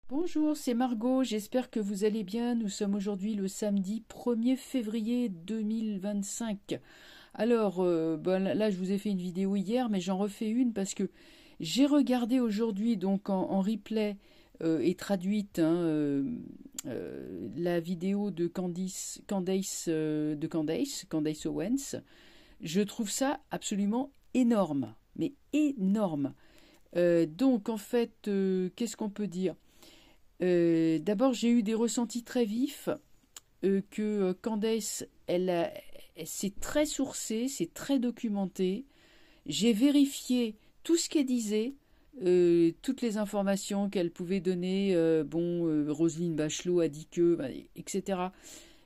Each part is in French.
Bonjour, c'est Margot, j'espère que vous allez bien. Nous sommes aujourd'hui le samedi 1er février 2025. Alors, là, je vous ai fait une vidéo hier, mais j'en refais une parce que j'ai regardé aujourd'hui, donc en replay et traduite, la vidéo de Candace Owens. Je trouve ça absolument énorme, mais énorme. Donc, en fait, qu'est-ce qu'on peut dire? D'abord, j'ai eu des ressentis très vifs que Candace, c'est très sourcé, c'est très documenté. J'ai vérifié tout ce qu'elle disait, toutes les informations qu'elle pouvait donner. Roselyne Bachelot a dit que, etc.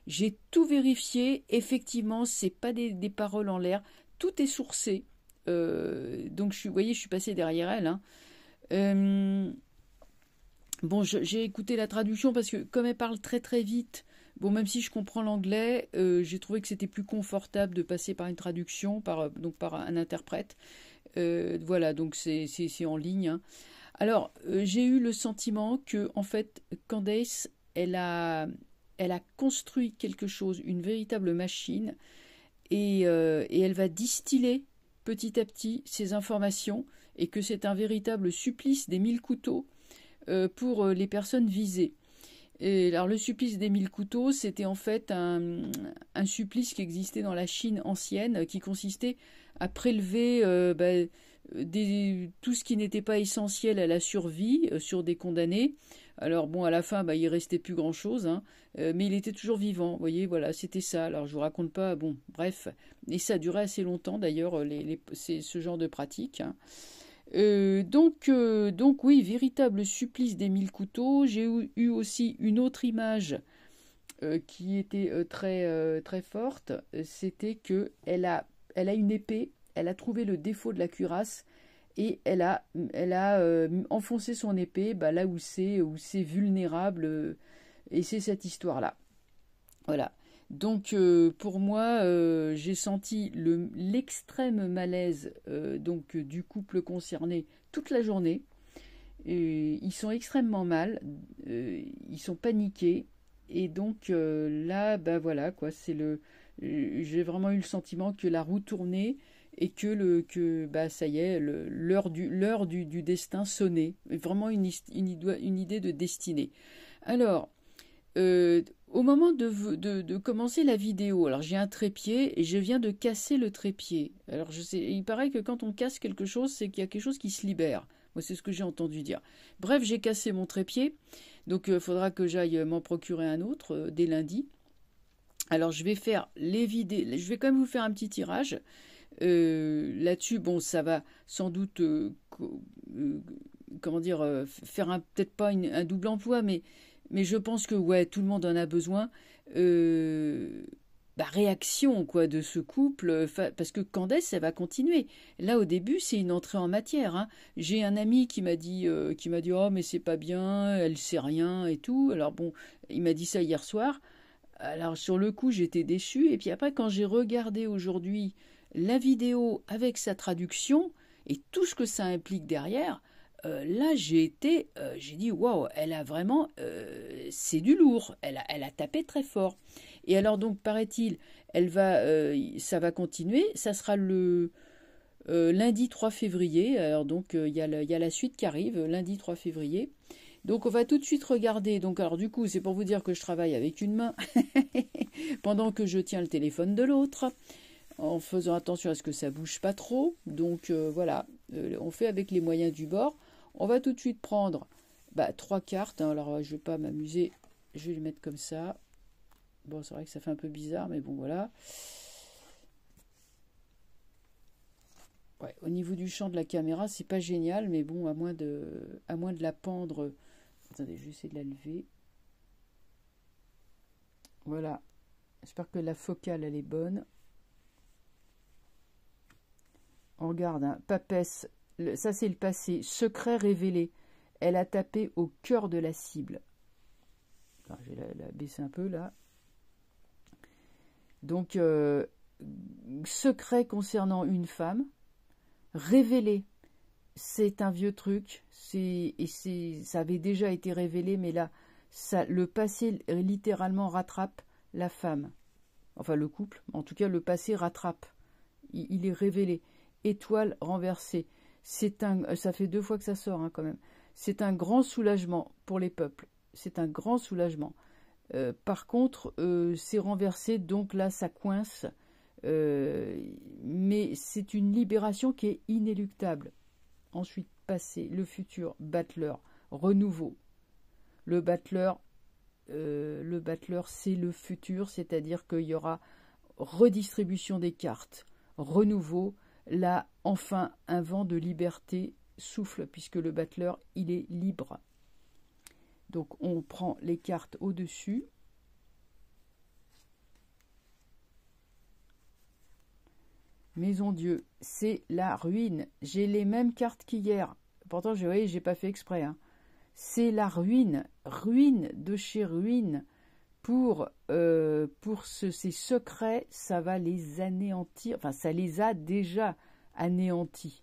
J'ai tout vérifié. Effectivement, c'est pas des paroles en l'air. Tout est sourcé. Donc, vous voyez, je suis passée derrière elle. Hein. Bon, j'ai écouté la traduction parce que comme elle parle très très vite, bon, même si je comprends l'anglais, j'ai trouvé que c'était plus confortable de passer par une traduction, par un interprète. Voilà, donc c'est en ligne. Hein. Alors, j'ai eu le sentiment que, en fait, Candace, elle a construit quelque chose, une véritable machine, et elle va distiller petit à petit ces informations, et que c'est un véritable supplice des 1000 couteaux pour les personnes visées. Et alors le supplice des 1000 couteaux, c'était en fait un supplice qui existait dans la Chine ancienne, qui consistait à prélever tout ce qui n'était pas essentiel à la survie sur des condamnés. Alors bon, à la fin, il restait plus grand-chose, hein, mais il était toujours vivant. Vous voyez, voilà, c'était ça. Alors je vous raconte pas, bon, bref, et ça durait assez longtemps d'ailleurs, c'est ce genre de pratique. Hein. Donc oui, véritable supplice des 1000 couteaux. J'ai eu aussi une autre image qui était très forte. C'était que elle a une épée, elle a trouvé le défaut de la cuirasse et elle a enfoncé son épée là où c'est vulnérable. Et c'est cette histoire-là. Voilà. Donc pour moi, j'ai senti l'extrême malaise du couple concerné toute la journée. Et ils sont extrêmement mal, ils sont paniqués. Et donc là, voilà quoi, j'ai vraiment eu le sentiment que la roue tournait et que ça y est, l'heure du destin sonnait. Vraiment une idée de destinée. Alors, au moment de commencer la vidéo, alors j'ai un trépied et je viens de casser le trépied. Alors je sais, il paraît que quand on casse quelque chose, c'est qu'il y a quelque chose qui se libère. Moi, c'est ce que j'ai entendu dire. Bref, j'ai cassé mon trépied, donc il faudra que j'aille m'en procurer un autre dès lundi. Alors je vais faire les vidéos, je vais quand même vous faire un petit tirage. Là-dessus, bon, ça va sans doute, comment dire, faire peut-être pas un double emploi, mais je pense que ouais, tout le monde en a besoin. Réaction quoi de ce couple, parce que Candace, elle va continuer. Là au début, c'est une entrée en matière. Hein. J'ai un ami qui m'a dit oh mais c'est pas bien, elle sait rien et tout. Alors bon, il m'a dit ça hier soir. Alors sur le coup, j'étais déçue. Et puis après, quand j'ai regardé aujourd'hui la vidéo avec sa traduction et tout ce que ça implique derrière, là j'ai dit waouh, elle a vraiment, c'est du lourd. Elle a tapé très fort. Et alors donc paraît-il, ça va continuer. Ça sera le lundi 3 février. Alors donc il y a la suite qui arrive, lundi 3 février. Donc on va tout de suite regarder. Donc alors du coup, c'est pour vous dire que je travaille avec une main pendant que je tiens le téléphone de l'autre, en faisant attention à ce que ça bouge pas trop. Donc voilà, on fait avec les moyens du bord. On va tout de suite prendre 3 cartes. Hein. Alors je vais pas m'amuser, je vais les mettre comme ça. Bon, c'est vrai que ça fait un peu bizarre, mais bon voilà. Ouais, au niveau du champ de la caméra, c'est pas génial, mais bon, à moins de la pendre. Attendez, je vais essayer de la lever. Voilà. J'espère que la focale, elle est bonne. On regarde, hein. Papesse, ça c'est le passé. Secret révélé. Elle a tapé au cœur de la cible. Alors, je vais la baisser un peu là. Donc, secret concernant une femme. Révélé. c'est un vieux truc, ça avait déjà été révélé, mais là, le passé littéralement rattrape la femme. Enfin, le couple, en tout cas, le passé rattrape. Il est révélé. Étoile renversée. Ça fait 2 fois que ça sort, hein, quand même. C'est un grand soulagement pour les peuples. C'est un grand soulagement. Par contre, c'est renversé, donc là, ça coince. Mais c'est une libération qui est inéluctable. Ensuite, passé, le futur, battleur, renouveau. Le battleur, c'est le futur, c'est-à-dire qu'il y aura redistribution des cartes, renouveau. Là, enfin, un vent de liberté souffle, puisque le battleur, il est libre. Donc, on prend les cartes au-dessus. Maison Dieu, c'est la ruine. J'ai les mêmes cartes qu'hier. Pourtant, j'ai pas fait exprès. Hein. C'est la ruine. Ruine de chez ruine. Pour ces secrets, ça va les anéantir. Enfin, ça les a déjà anéantis.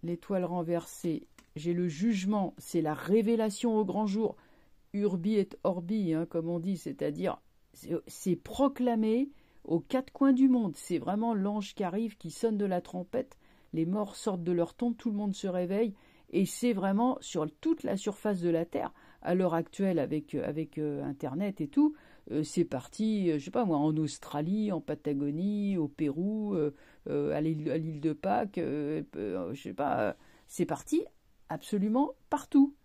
L'étoile renversée. J'ai le jugement. C'est la révélation au grand jour. Urbi et orbi, hein, comme on dit. C'est-à-dire, c'est proclamé aux 4 coins du monde. C'est vraiment l'ange qui arrive, qui sonne de la trompette. Les morts sortent de leur tombe, tout le monde se réveille. Et c'est vraiment sur toute la surface de la Terre. À l'heure actuelle, avec Internet et tout, c'est parti, je sais pas moi, en Australie, en Patagonie, au Pérou, à l'île de Pâques, je sais pas, c'est parti absolument partout.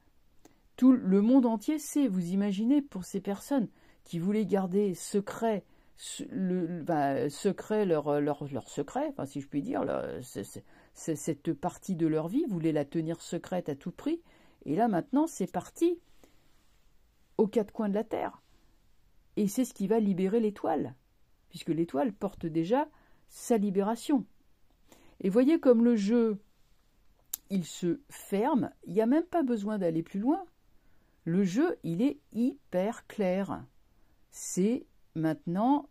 Tout le monde entier sait, vous imaginez, pour ces personnes qui voulaient garder secret secret leur secret, enfin, si je puis dire, cette partie de leur vie, voulaient la tenir secrète à tout prix, et là maintenant c'est parti aux 4 coins de la Terre. Et c'est ce qui va libérer l'étoile, puisque l'étoile porte déjà sa libération. Et voyez comme le jeu, il se ferme, il n'y a même pas besoin d'aller plus loin. Le jeu, il est hyper clair. C'est maintenant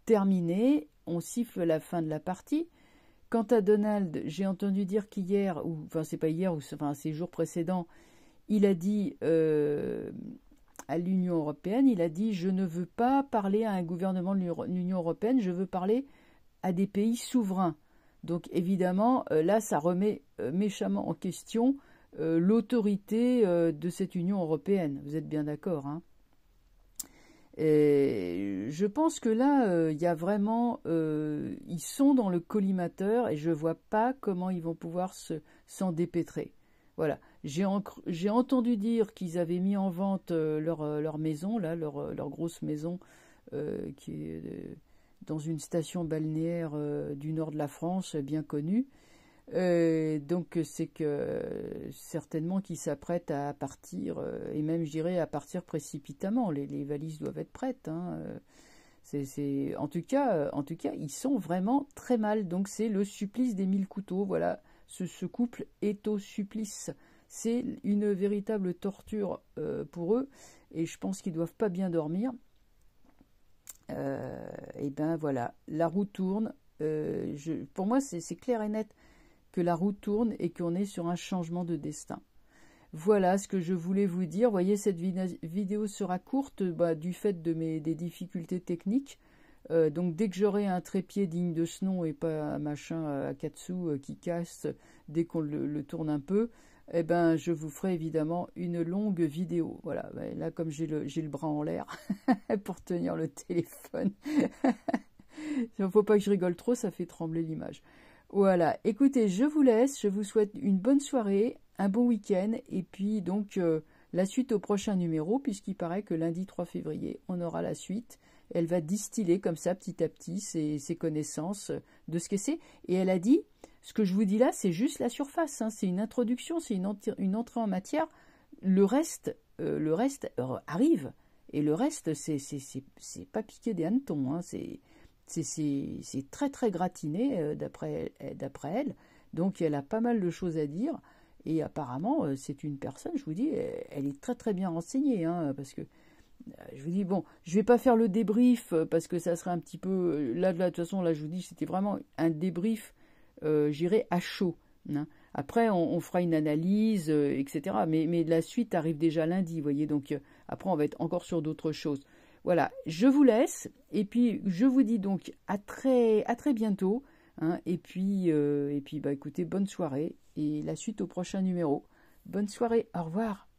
terminé, on siffle la fin de la partie. Quant à Donald, j'ai entendu dire qu'hier, enfin c'est pas hier, enfin ces jours précédents, il a dit à l'Union européenne, il a dit je ne veux pas parler à un gouvernement de l'Union européenne, je veux parler à des pays souverains. Donc évidemment, là ça remet méchamment en question l'autorité de cette Union européenne. Vous êtes bien d'accord, hein? Et je pense que là, il y a vraiment, ils sont dans le collimateur et je ne vois pas comment ils vont pouvoir s'en dépêtrer. Voilà. J'ai entendu dire qu'ils avaient mis en vente leur maison, là, leur grosse maison qui est dans une station balnéaire du nord de la France, bien connue. Donc c'est que certainement qu'ils s'apprêtent à partir, et même je dirais à partir précipitamment. Les valises doivent être prêtes. Hein. En tout cas, ils sont vraiment très mal. Donc c'est le supplice des 1000 couteaux. Voilà, ce couple est au supplice. C'est une véritable torture pour eux, et je pense qu'ils doivent pas bien dormir. Et ben voilà, la roue tourne. Pour moi, c'est clair et net que la roue tourne et qu'on est sur un changement de destin. Voilà ce que je voulais vous dire. Vous voyez, cette vidéo sera courte du fait des difficultés techniques. Donc dès que j'aurai un trépied digne de ce nom et pas un machin à 4 sous qui casse dès qu'on le tourne un peu, eh ben, je vous ferai évidemment une longue vidéo. Voilà, là comme j'ai le bras en l'air pour tenir le téléphone. Il ne faut pas que je rigole trop, ça fait trembler l'image. Voilà, écoutez, je vous laisse, je vous souhaite une bonne soirée, un bon week-end, et puis donc la suite au prochain numéro, puisqu'il paraît que lundi 3 février, on aura la suite. Elle va distiller comme ça, petit à petit, ses connaissances de ce que c'est. Et elle a dit, ce que je vous dis là, c'est juste la surface, hein, c'est une introduction, c'est une entrée en matière. Le reste arrive, et le reste, c'est pas piqué des hannetons, hein, c'est très très gratiné d'après elle, donc elle a pas mal de choses à dire, et apparemment c'est une personne, je vous dis, elle est très très bien renseignée, hein, parce que je vous dis, bon, je vais pas faire le débrief, parce que ça serait un petit peu, là de toute façon, là je vous dis, c'était vraiment un débrief j'irai à chaud. Hein. Après, on fera une analyse, etc. Mais la suite arrive déjà lundi, vous voyez. Donc, après, on va être encore sur d'autres choses. Voilà, je vous laisse. Et puis, je vous dis donc à très bientôt. Hein. Et puis, bah, écoutez, bonne soirée. Et la suite au prochain numéro. Bonne soirée, au revoir.